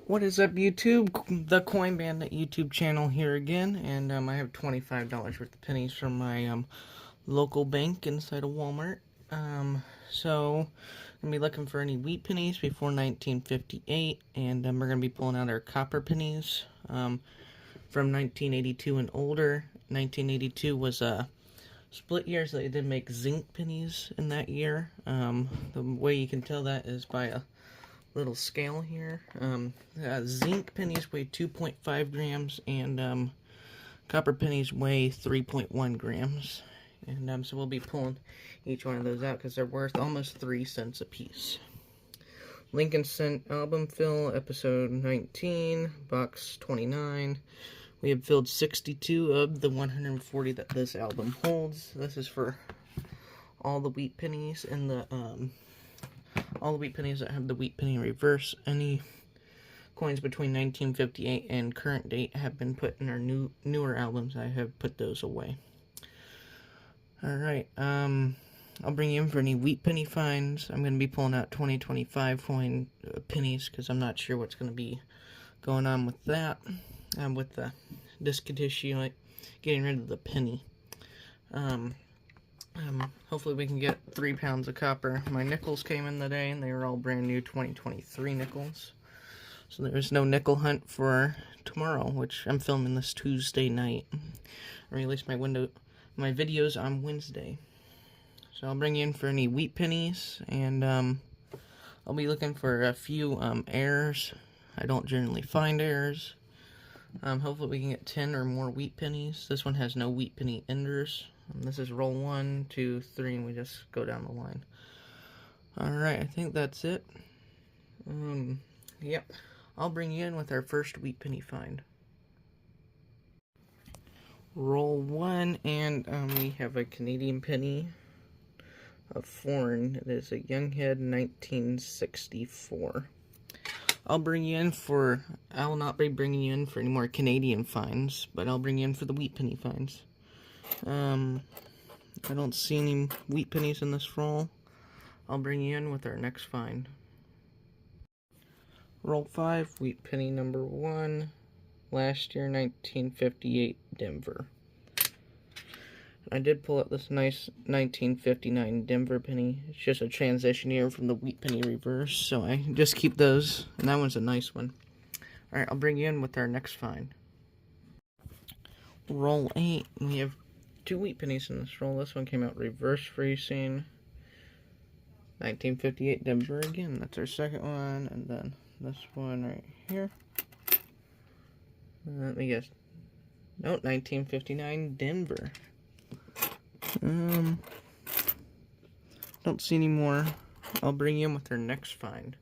What is up, YouTube? The Coin Bandit YouTube channel here again, and I have $25 worth of pennies from my local bank inside of Walmart. So I'm gonna be looking for any wheat pennies before 1958, and we're gonna be pulling out our copper pennies from 1982 and older. 1982 was a split year, so they did make zinc pennies in that year. The way you can tell that is by a little scale here. Zinc pennies weigh 2.5 grams, and copper pennies weigh 3.1 grams. And so we'll be pulling each one of those out because they're worth almost 3 cents a piece. Lincoln Cent Album Fill, episode 19, box 29. We have filled 62 of the 140 that this album holds. This is for all the wheat pennies and all the wheat pennies that have the wheat penny reverse. Any coins between 1958 and current date have been put in our newer albums. I have put those away. Alright, I'll bring you in for any wheat penny finds. I'm going to be pulling out 2025 coin pennies because I'm not sure what's going to be going on with that. With the disc issue, like getting rid of the penny. Hopefully we can get 3 pounds of copper. My nickels came in today, and they were all brand new 2023 nickels. So there's no nickel hunt for tomorrow, which I'm filming this Tuesday night. I release my videos on Wednesday. So I'll bring you in for any wheat pennies, and I'll be looking for a few errors. I don't generally find errors. Hopefully we can get 10 or more wheat pennies. This one has no wheat penny enders. This is roll 1, 2, 3, and we just go down the line. Alright, I think that's it. Yep. I'll bring you in with our first wheat penny find. Roll 1, and we have a Canadian penny. A foreign. It is a Younghead 1964. I will not be bringing you in for any more Canadian finds, but I'll bring you in for the wheat penny finds. I don't see any wheat pennies in this roll. I'll bring you in with our next find. Roll 5, wheat penny number 1. Last year, 1958, Denver. I did pull out this nice 1959 Denver penny. It's just a transition year from the wheat penny reverse, so I just keep those, and that one's a nice one. Alright, I'll bring you in with our next find. Roll 8, we have 2 wheat pennies in this roll. This one came out reverse facing. 1958 Denver again. That's our second one, and then this one right here. Let me guess. No, 1959 Denver. Don't see any more. I'll bring you in with our next find.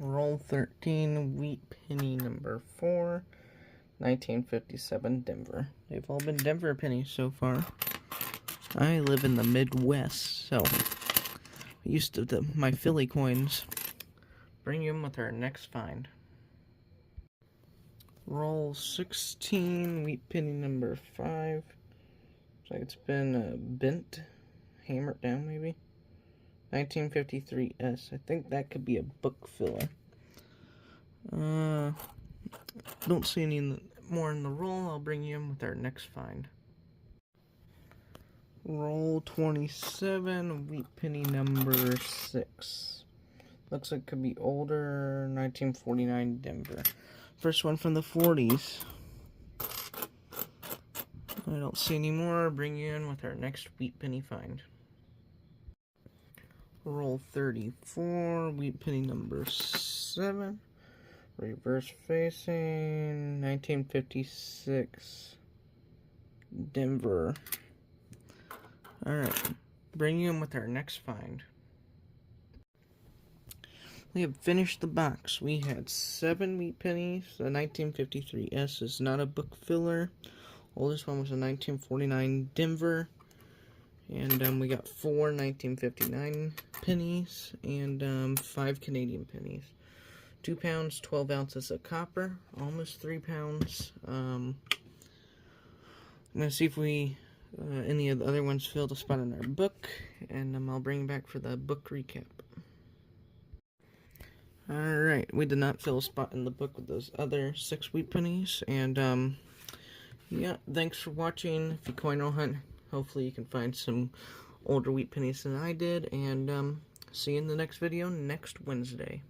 Roll 13, wheat penny number 4, 1957 Denver. They've all been Denver pennies so far. I live in the Midwest, so used to my Philly coins. Bring you in with our next find. Roll 16, wheat penny number 5. Looks like it's been bent, hammered down maybe. 1953 S. I think that could be a book filler. Don't see any more in the roll. I'll bring you in with our next find. Roll 27, wheat penny number 6. Looks like it could be older, 1949 Denver. First one from the 40s. I don't see any more. I'll bring you in with our next wheat penny find. Roll 34, wheat penny number 7. Reverse facing, 1956 Denver. Alright, bring you in with our next find. We have finished the box. We had 7 wheat pennies. The 1953 S is not a book filler. Oldest one was a 1949 Denver. And we got 4 1959 pennies and 5 Canadian pennies. 2 pounds, 12 ounces of copper. Almost 3 pounds. I'm going to see if any of the other ones filled a spot in our book. And I'll bring back for the book recap. Alright, we did not fill a spot in the book with those other 6 wheat pennies, and yeah, thanks for watching. If you coin roll hunt, hopefully you can find some older wheat pennies than I did, and see you in the next video next Wednesday.